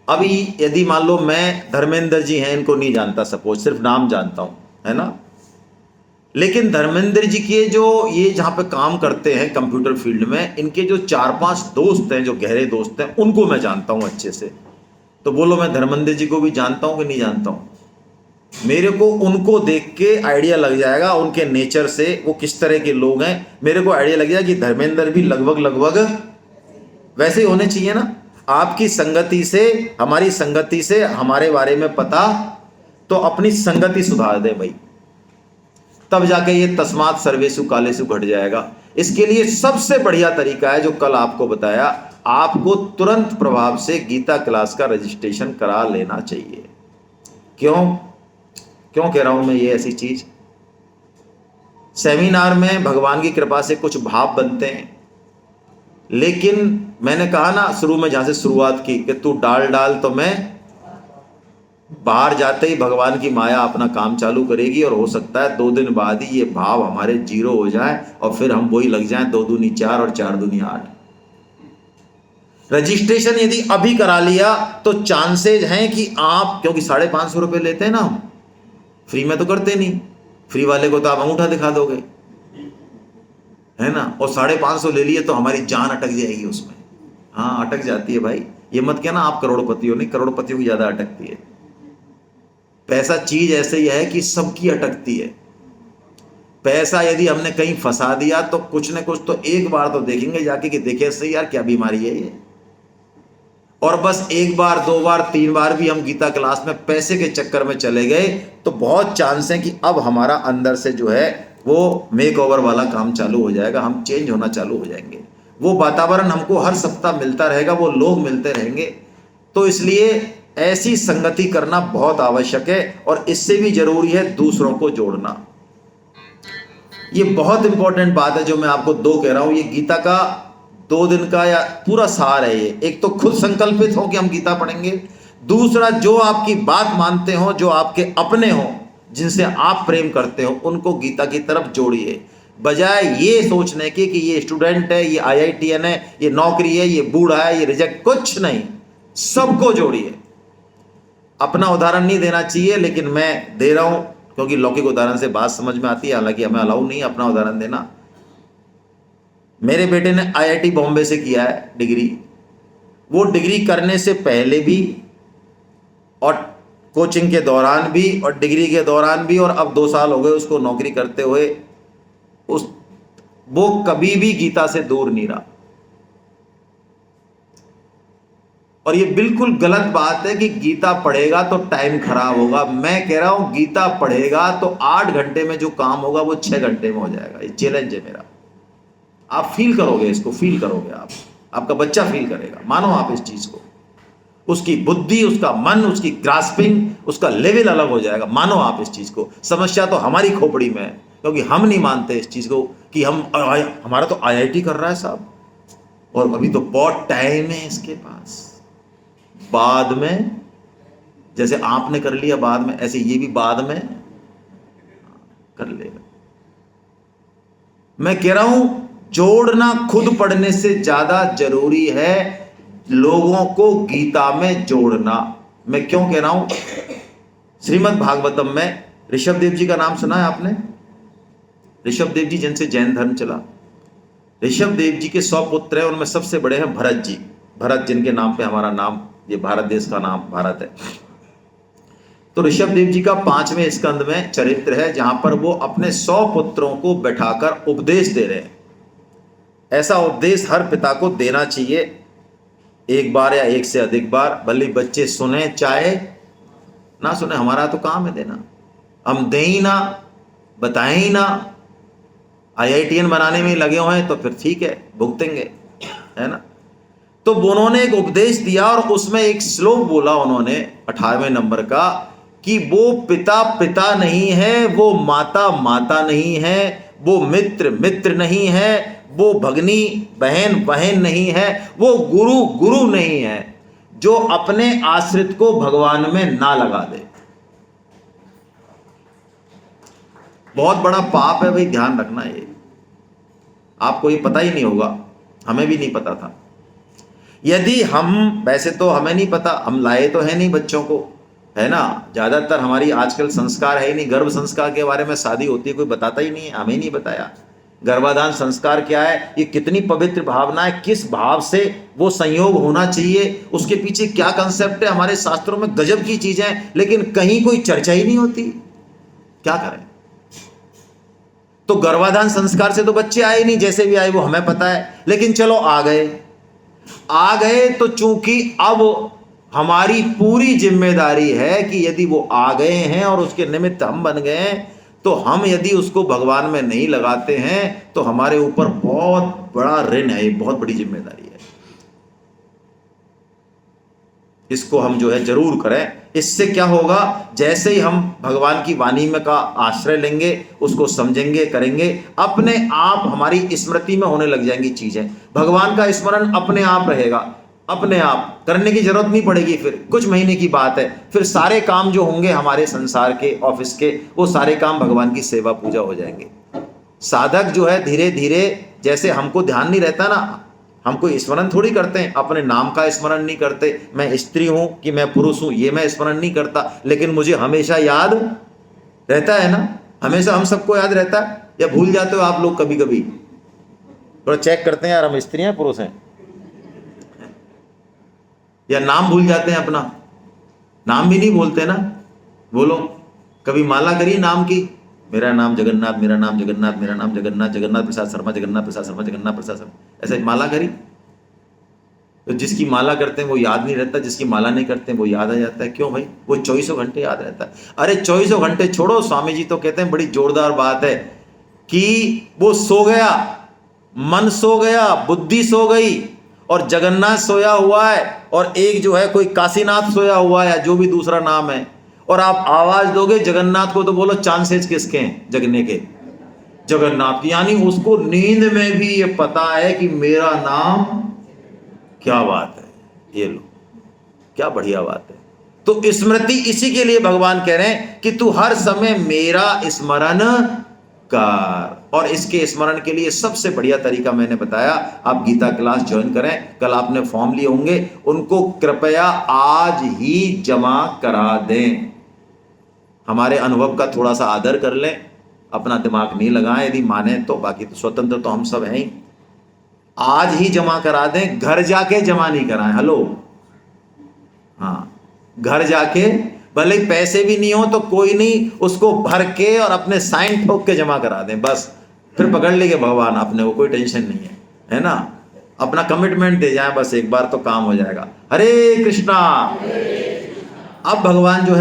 अभी यदि मान लो मैं धर्मेंद्र जी हैं, इनको नहीं जानता, सपोज सिर्फ नाम जानता हूं, है ना, लेकिन धर्मेंद्र जी के जो ये जहां पे काम करते हैं कंप्यूटर फील्ड में, इनके जो 4-5 दोस्त हैं, जो गहरे दोस्त हैं, उनको मैं जानता हूं अच्छे से। तो बोलो मैं धर्मेंद्र जी को भी जानता हूं कि नहीं जानता हूं। मेरे को उनको देख के आइडिया लग जाएगा, उनके नेचर से वो किस तरह के लोग हैं, मेरे को आइडिया लग जाएगा कि धर्मेंद्र भी लगभग वैसे ही होने चाहिए ना। आपकी संगति से, हमारी संगति से हमारे बारे में पता, तो अपनी संगति सुधार दे भाई, तब जाके ये तस्मात् सर्वेषु कालेषु घट जाएगा। इसके लिए सबसे बढ़िया तरीका है जो कल आपको बताया, आपको तुरंत प्रभाव से गीता क्लास का रजिस्ट्रेशन करा लेना चाहिए। क्यों कह रहा हूं मैं ये ऐसी चीज, सेमिनार में भगवान की कृपा से कुछ भाव बनते हैं, लेकिन मैंने कहा ना शुरू में जहां से शुरुआत की कि तू डाल तो मैं, बाहर जाते ही भगवान की माया अपना काम चालू करेगी, और हो सकता है 2 दिन बाद ही ये भाव हमारे 0 हो जाए और फिर हम वही लग जाएं 2 दूनी 4 और 4 दूनी 8। रजिस्ट्रेशन यदि अभी करा लिया तो चांसेज हैं कि आप, क्योंकि 550 रुपये लेते हैं ना हम, फ्री में तो करते नहीं, फ्री वाले को तो आप अंगूठा दिखा दोगे, है ना, और 550 ले लिए तो हमारी जान अटक जाएगी उसमें। हाँ, अटक जाती है भाई। ये मत कहना आप करोड़पति हो, नहीं, करोड़पतियों की ज्यादा अटकती है। पैसा चीज ऐसे ही है कि सबकी अटकती है। पैसा यदि हमने कहीं फंसा दिया तो कुछ न कुछ तो एक बार तो देखेंगे जाके कि देखे सही यार क्या बीमारी है ये। और बस एक बार, दो बार, तीन बार भी हम गीता क्लास में पैसे के चक्कर में चले गए तो बहुत चांस है कि अब हमारा अंदर से जो है वो मेक ओवर वाला काम चालू हो जाएगा, हम चेंज होना चालू हो जाएंगे। वो वातावरण हमको हर सप्ताह मिलता रहेगा, वो लोग मिलते रहेंगे। तो इसलिए ऐसी संगति करना बहुत आवश्यक है, और इससे भी जरूरी है दूसरों को जोड़ना। ये बहुत इंपॉर्टेंट बात है जो मैं आपको दो कह रहा हूं। ये गीता का 2 दिन का या पूरा सार है ये। एक तो खुद संकल्पित हो कि हम गीता पढ़ेंगे, दूसरा जो आपकी बात मानते हो, जो आपके अपने हो, जिनसे आप प्रेम करते हो, उनको गीता की तरफ जोड़िए। बजाय ये सोचने के कि ये स्टूडेंट है, ये IITN है, ये नौकरी है, ये बूढ़ा है, ये रिजेक्ट, कुछ नहीं, सबको जोड़िए। अपना उदाहरण नहीं देना चाहिए, लेकिन मैं दे रहा हूं क्योंकि लौकिक उदाहरण से बात समझ में आती है, हालांकि हमें अलाउ नहीं अपना उदाहरण देना। मेरे बेटे ने IIT बॉम्बे से किया है डिग्री। वो डिग्री करने से पहले भी और कोचिंग के दौरान भी और डिग्री के दौरान भी, और अब 2 साल हो गए उसको नौकरी करते हुए, वो कभी भी गीता से दूर नहीं रहा। और ये बिल्कुल गलत बात है कि गीता पढ़ेगा तो टाइम खराब होगा। मैं कह रहा हूं गीता पढ़ेगा तो 8 घंटे में जो काम होगा वो 6 घंटे में हो जाएगा। ये चैलेंज है मेरा। आप फील करोगे, इसको फील करोगे, आपका बच्चा फील करेगा। मानो आप इस चीज को, उसकी बुद्धि, उसका मन, उसकी ग्रास्पिंग, उसका लेवल अलग हो जाएगा। मानो आप इस चीज को। समस्या तो हमारी खोपड़ी में है, क्योंकि हम नहीं मानते इस चीज को कि हमारा तो IIT कर रहा है साहब, और अभी तो बहुत टाइम है इसके पास। बाद में, जैसे आपने कर लिया बाद में, ऐसे ये भी बाद में कर लेगा। मैं कह रहा हूं जोड़ना खुद पढ़ने से ज्यादा जरूरी है लोगों को गीता में जोड़ना। मैं क्यों कह रहा हूं? श्रीमद् भागवतम में ऋषभदेव जी का नाम सुना है आपने? ऋषभदेव जी जिनसे जैन धर्म चला। ऋषभदेव जी के 100 पुत्र हैं, उनमें सबसे बड़े हैं भरत जी। भरत जिनके नाम पे हमारा नाम, ये भारत देश का नाम भारत है। तो ऋषभदेव जी का 5वें स्कंद में चरित्र है जहां पर वो अपने 100 पुत्रों को बैठाकर उपदेश दे रहे हैं। ऐसा उपदेश हर पिता को देना चाहिए, एक बार या एक से अधिक बार, भले बच्चे सुने चाहे ना सुने, हमारा तो काम है देना। हम दें ही ना, बताएं ही ना, IITN बनाने में लगे हुए हैं तो फिर ठीक है, भुगतेंगे, है ना। तो उन्होंने एक उपदेश दिया और उसमें एक श्लोक बोला उन्होंने 18वें नंबर का, कि वो पिता पिता नहीं है, वो माता माता नहीं है, वो मित्र मित्र नहीं है, वो भगनी बहन बहन नहीं है, वो गुरु गुरु नहीं है, जो अपने आश्रित को भगवान में ना लगा दे। बहुत बड़ा पाप है भाई, ध्यान रखना। ये आपको ये पता ही नहीं होगा, हमें भी नहीं पता था। यदि हम, वैसे तो हमें नहीं पता, हम लाए तो है नहीं बच्चों को, है ना। ज्यादातर हमारी आजकल संस्कार है ही नहीं। गर्भ संस्कार के बारे में शादी होती है कोई बताता ही नहीं है, हमें नहीं बताया। गर्भाधान संस्कार क्या है, ये कितनी पवित्र भावना है, किस भाव से वो संयोग होना चाहिए, उसके पीछे क्या कंसेप्ट है, हमारे शास्त्रों में गजब की चीजें हैं, लेकिन कहीं कोई चर्चा ही नहीं होती। क्या करें? तो गर्भाधान संस्कार से तो बच्चे आए नहीं, जैसे भी आए वो हमें पता है, लेकिन चलो आ गए तो चूंकि अब हमारी पूरी जिम्मेदारी है कि यदि वो आ गए हैं और उसके निमित्त हम बन गए हैं, तो हम यदि उसको भगवान में नहीं लगाते हैं तो हमारे ऊपर बहुत बड़ा ऋण है, बहुत बड़ी जिम्मेदारी है। इसको हम जो है जरूर करें। इससे क्या होगा, जैसे ही हम भगवान की वाणी में का आश्रय लेंगे, उसको समझेंगे, करेंगे, अपने आप हमारी स्मृति में होने लग जाएंगी चीजें। भगवान का स्मरण अपने आप रहेगा, अपने आप करने की जरूरत नहीं पड़ेगी। फिर कुछ महीने की बात है, फिर सारे काम जो होंगे हमारे संसार के, ऑफिस के, वो सारे काम भगवान की सेवा पूजा हो जाएंगे। साधक जो है धीरे धीरे, जैसे हमको ध्यान नहीं रहता ना, हम कोई स्मरण थोड़ी करते हैं, अपने नाम का स्मरण नहीं करते, मैं स्त्री हूं कि मैं पुरुष हूं ये मैं स्मरण नहीं करता, लेकिन मुझे हमेशा याद रहता है ना। हमेशा हम सबको याद रहता है, या भूल जाते हो आप लोग कभी कभी? थोड़ा चेक करते हैं यार, हम स्त्री हैं पुरुष हैं, या नाम भूल जाते हैं अपना, नाम भी नहीं बोलते ना। बोलो, कभी माला करी नाम की, मेरा नाम जगन्नाथ, मेरा नाम जगन्नाथ, मेरा नाम जगन्नाथ, जगन्नाथ प्रसाद शर्मा, जगन्नाथ प्रसाद शर्मा, जगन्नाथ प्रसाद शर्मा, ऐसे माला करी? तो जिसकी माला करते हैं वो याद नहीं रहता, जिसकी माला नहीं करते हैं वो याद आ जाता है। क्यों भाई? वो 24 घंटे याद रहता है। अरे 24 घंटे छोड़ो, स्वामी जी तो कहते हैं बड़ी जोरदार बात है कि वो सो गया, मन सो गया, बुद्धि सो गई, और जगन्नाथ सोया हुआ है, और एक जो है कोई काशीनाथ सोया हुआ है, जो भी दूसरा नाम है, और आप आवाज दोगे जगन्नाथ को तो बोलो चांसेस किसके हैं जगने के? जगन्नाथ। यानी उसको नींद में भी ये पता है कि मेरा नाम, क्या बात है, ये लो, क्या बढ़िया बात है। तो स्मृति इसी के लिए भगवान कह रहे हैं कि तू हर समय मेरा स्मरण कर, और इसके स्मरण के लिए सबसे बढ़िया तरीका मैंने बताया, आप गीता क्लास ज्वाइन करें। कल आपने फॉर्म लिए होंगे, उनको कृपया आज ही जमा करा दें। हमारे अनुभव का थोड़ा सा आदर कर लें, अपना दिमाग नहीं लगाएं यदि माने तो, बाकी तो स्वतंत्र तो हम सब हैं ही। आज ही जमा करा दें, घर जाके जमा नहीं कराएं। हेलो, हाँ, घर जाके भले ही पैसे भी नहीं हो तो कोई नहीं, उसको भर के और अपने साइन ठोक के जमा करा दें, बस। फिर पकड़ लेंगे भगवान अपने को, कोई टेंशन नहीं है ना। अपना कमिटमेंट दे जाएं बस, एक बार तो काम हो जाएगा। हरे कृष्णा। अब भगवान जो है